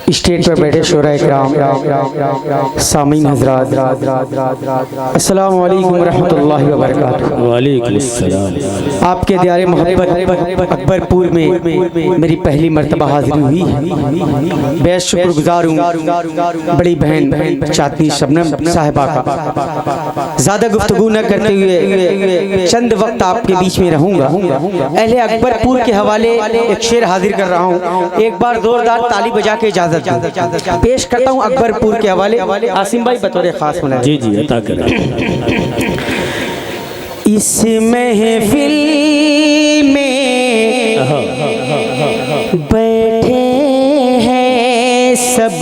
Stage पर बैठे शोराए किराम, सामीन हज़रात, अस्सलामु अलैकुम रहमतुल्लाहि व बरकातुहू। वालेकुम अस्सलाम। आपके दियारे मोहब्बत अकबरपुर में मेरी पहली मर्तबा हाज़िरी हुई है। बेहद शुक्रगुज़ार हूँ बड़ी बहन चातनी शबनम साहिबा का। ज़्यादा गुफ्तगू न करते हुए चंद वक्त आपके बीच में रहूँगा। अहले अकबरपुर के हवाले एक शेर हाजिर कर रहा हूँ। एक बार जोरदार ताली बजा के इजाज़त पेश करता हूँ अकबरपुर के हवाले। आसिम भाई बतौर खास होना जी जी अता करें। इस महफिल में बैठे हैं सब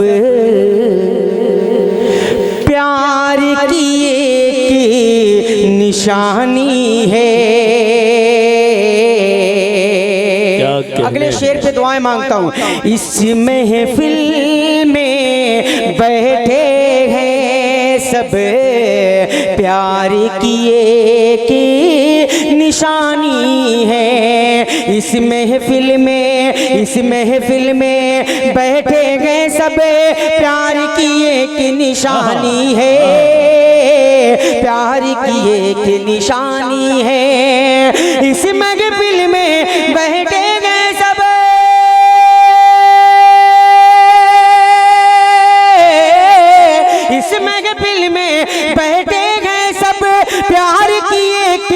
प्यार की एक निशानी है। अगले शेर पे दुआएं मांगता हूँ। इस महफिल में बैठे हैं सब प्यार की एक निशानी है। इस महफिल में बैठे हैं सब प्यार की एक निशानी है। प्यार की एक निशानी है। इस महफिल में बैठे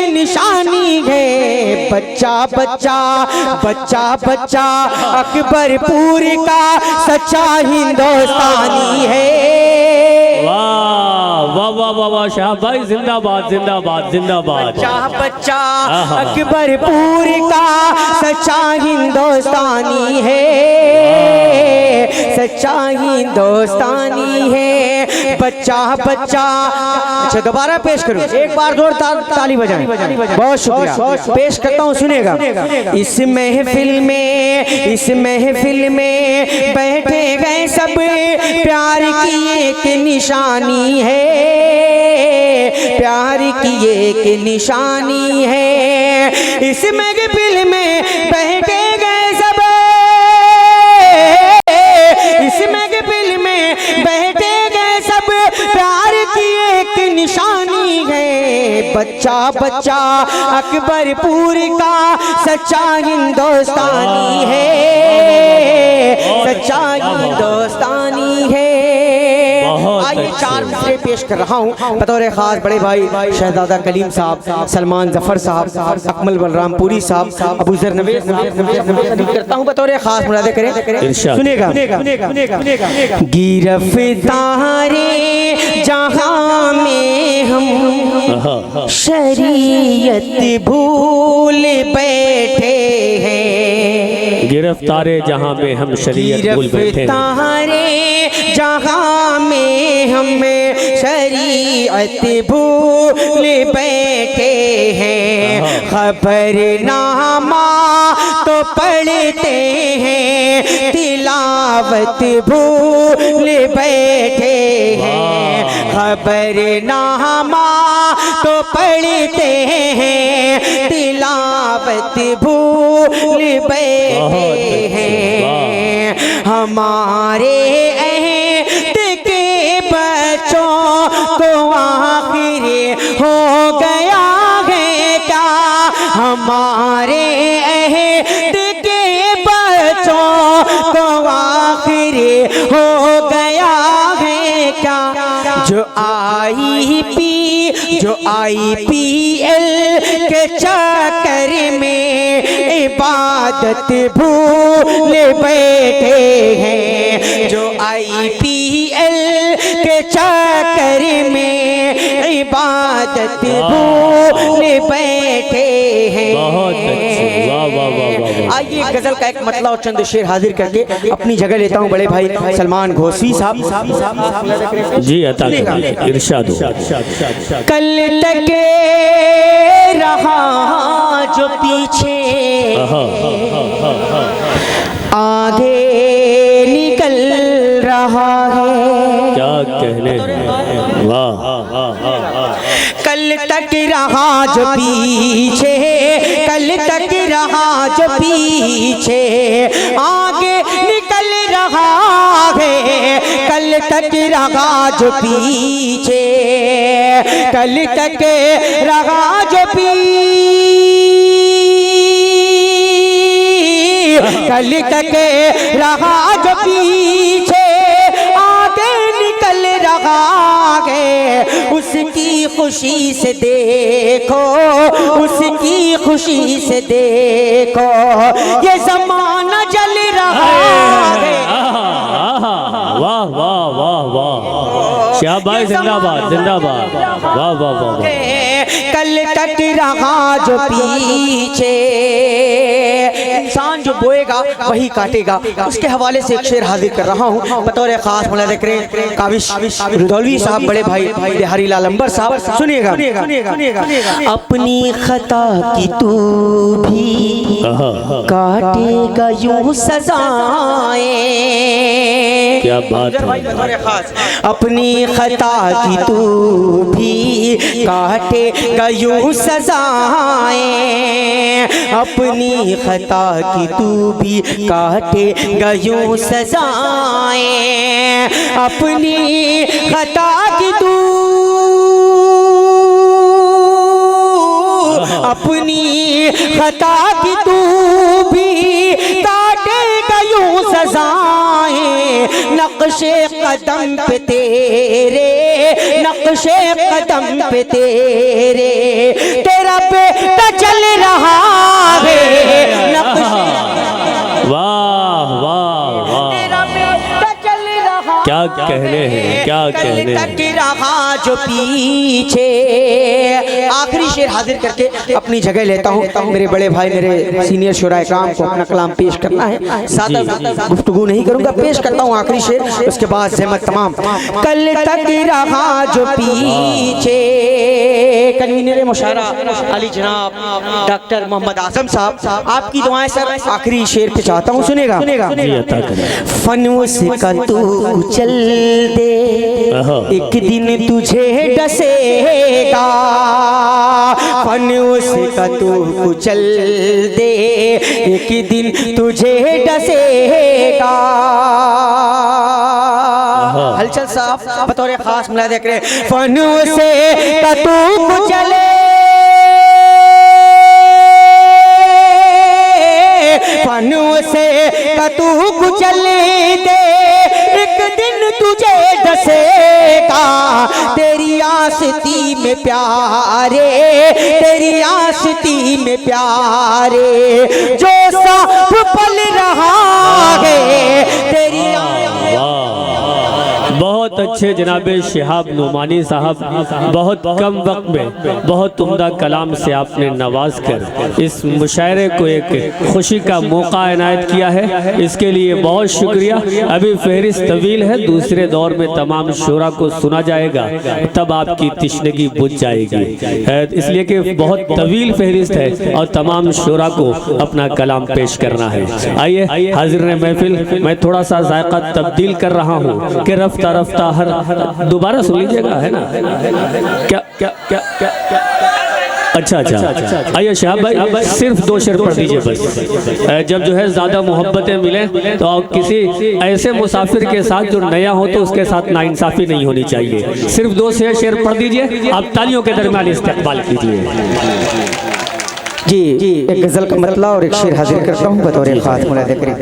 निशानी है। बच्चा बच्चा बच्चा बच्चा अकबरपुर का सच्चा हिंदुस्तानी है। वाह वाह वाह वाह वाह शाह भाई जिंदाबाद जिंदाबाद जिंदाबाद। बच्चा बच्चा अकबरपुर का सच्चा हिंदुस्तानी है। सच्चा हिंदुस्तानी है। बच्चा बच्चा। अच्छा दोबारा पेश करूं। एक बार जोर ताली बजाएं। बहुत शुक्रिया। पेश करता हूँ सुनेगा। इस महफिल में बैठे गए सब प्यार की एक निशानी है। प्यार की एक निशानी है। इस महफिल में बैठे गए सब इस महफिल में बैठे गए सब प्यार की एक निशानी है। बच्चा बच्चा अकबरपुर का सच्चा हिंदुस्तानी है। सच्चा हिंदुस्तानी है। आइए चार मिसरे पेश कर रहा हूँ बतौर खास बड़े भाई शहजादा कलीम साहब, सलमान जफर साहब, अकमल बलरामपुरी साहब, अबू जर नवेद करता हूँ बतौर खास मुरादे करें। सुनेगा। गिरफ्तारे जहाँ में हम शरीयत भूल बैठे हैं। गिरफ्तारे जहाँ में हम शरीयत भूल बैठे हैं। गिरफ्तारे जहाँ में हम शरीयत भूल बैठे हैं। खबरनामा तो पढ़ते हैं तिलावत भूल बैठे हैं। खबरनामा तो पढ़ते हैं तिलावत भूल बैठे हैं। हमारे अहद के बच्चों को आखिर हो गया है क्या। हमारे अहद के बच्चों को आखिर हो गया है क्या। जो IPL के चक्कर में इबादत भूल बैठे हैं। जो IPL के चक्कर में इबादत भूल बैठे हैं। आइए गजल का एक मतला और चंद शेर हाजिर करके अपनी जगह लेता हूँ बड़े भाई सलमान घोसी साहब। जी अता करें। इरशाद हो। कल तक रहा जो पीछे आगे निकल रहा है। क्या कहने हैं। वाह। कल तक रहा जो पीछे, कल तक रहा जो पीछे, आगे निकल रहा है। तक रहा जो पीछे, कल तक रहा जो कल तक रहा जो पीछे, आगे निकल रहा है। उसकी खुशी से देखो, उसकी खुशी से देखो, ये जमाना जल रहा है। वाह वाह वाह वाह, शाबाश, जिंदाबाद जिंदाबाद, वाह वाह वाह। कल तक रहा जो पीछे, इंसान जो बोएगा वही काटेगा। उसके हवाले से एक शेर हाजिर कर रहा हूँ बतौर खास मुलाहिज़ा करें काविश रुदौलवी साहब, बड़े भाई बिहारी लाल अंबर साहब। सुनिएगा। अपनी खता की तू भी काटेगा यूं सजाएं, क्या बात है। अपनी खता की तू भी काटेगा यूं सजाएं, अपनी खता की तू भी काटेगा यूं सजाएं, अपनी खता की तू, अपनी खता की तू भी काटेगा यूं सजाएं, नक्शे कदम पे तेरे, नक्शे कदम पे तेरे, तेरा बेटा चल रहा है नक्शे। वाह वाह वाह, तेरा बेटा चल रहा, क्या कहने हैं, क्या कहने हैं। तक रहा जो पीछे। आखिरी शेर हाजिर करके अपनी जगह लेता हूँ। मेरे बड़े भाई, मेरे सीनियर शुरा इकराम को अपना कलाम पेश करना है। ज़्यादा गुफ्तगू नहीं करूँगा, पेश करता हूँ आखिरी शेर, उसके बाद ज़हमत तमाम। कल तक रहा जो पीछे, कन्वीनर मुशारा अली जनाब डॉक्टर मोहम्मद आजम साहब, आपकी दुआएं सर आखिरी शेर पे चाहता हूँ। सुनेगा। फनूस का तू चल दे, एक दिन तुझे डसेगा, फनूस का तू चल दे, एक दिन तुझे डसेगा। हलचल साहब बतौर खास मुलाहिज़ा करें, फनूस का तू चले, फनूस का तू चल दे, एक दिन तुझे डसेगा। तेरी आस्ती में प्यारे, तेरी आस्ती में प्यारे, जो साफ पल रहा है तेरी। बहुत अच्छे जनाबे शिहाब नुमानी साहब, बहुत कम वक्त में बहुत उम्दा कलाम से आपने नवाज कर इस मुशायरे को एक खुशी का मौका इनायत किया है, इसके लिए बहुत शुक्रिया। अभी फहरिस्त तवील है, दूसरे दौर में तमाम शोरा को सुना जाएगा, तब आपकी तिश्नगी बुझ जाएगी, इसलिए कि बहुत तवील फहरिस्त है और तमाम शोरा को अपना कलाम पेश करना है। आइए हाजिर महफिल, मैं थोड़ा सा जायका तब्दील कर रहा हूँ कि रफ्ता रफ्ता हर दोबारा सुन लीजिएगा, है ना। क्या क्या क्या क्या क्या, अच्छा अच्छा। आइए शहाब भाई, सिर्फ 2 शेर पढ़ दीजिए बस। जब जो है ज़्यादा मोहब्बतें मिले तो किसी ऐसे मुसाफिर के साथ जो नया हो तो उसके साथ नाइंसाफ़ी नहीं होनी चाहिए। सिर्फ 2 शेर पढ़ दीजिए, आप तालियों के दरमियान इस्तेक़बाल कीजिए। जी, एक गज़ल का मतला और एक शेर हाजिर करता हूँ बतौर खास मुलाहिज़ा करें।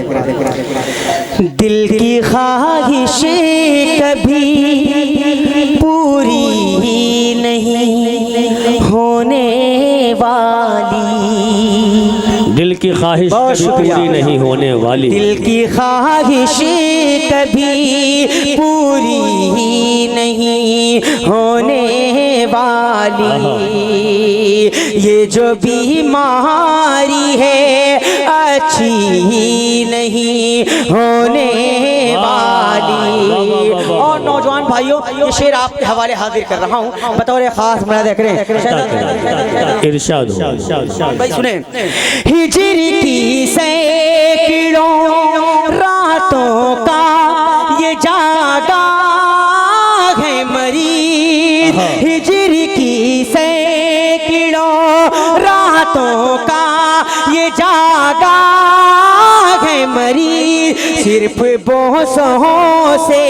दिल की ख्वाहिशें कभी पूरी नहीं होने वाली, दिल की ख्वाहिश पूरी नहीं होने वाली, दिल की ख्वाहिशें कभी पूरी नहीं होने वाली, ये जो बीमारी है अच्छी नहीं होने वाली। और नौजवान भाइयों, ये शेर आपके हवाले हाजिर कर रहा हूँ बतौर खास मुलाहिज़ा करें। इरशाद भाई सुने। हिजर की सैकड़ों रातों का ये जागा है मरीज, हिजर की सैकड़ों रातों का ये जागा है मरीज, सिर्फ बोसों से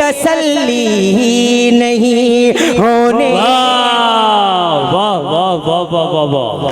तसल्ली नहीं होने। वाह वाह वाह वाह वाह वाह वाह।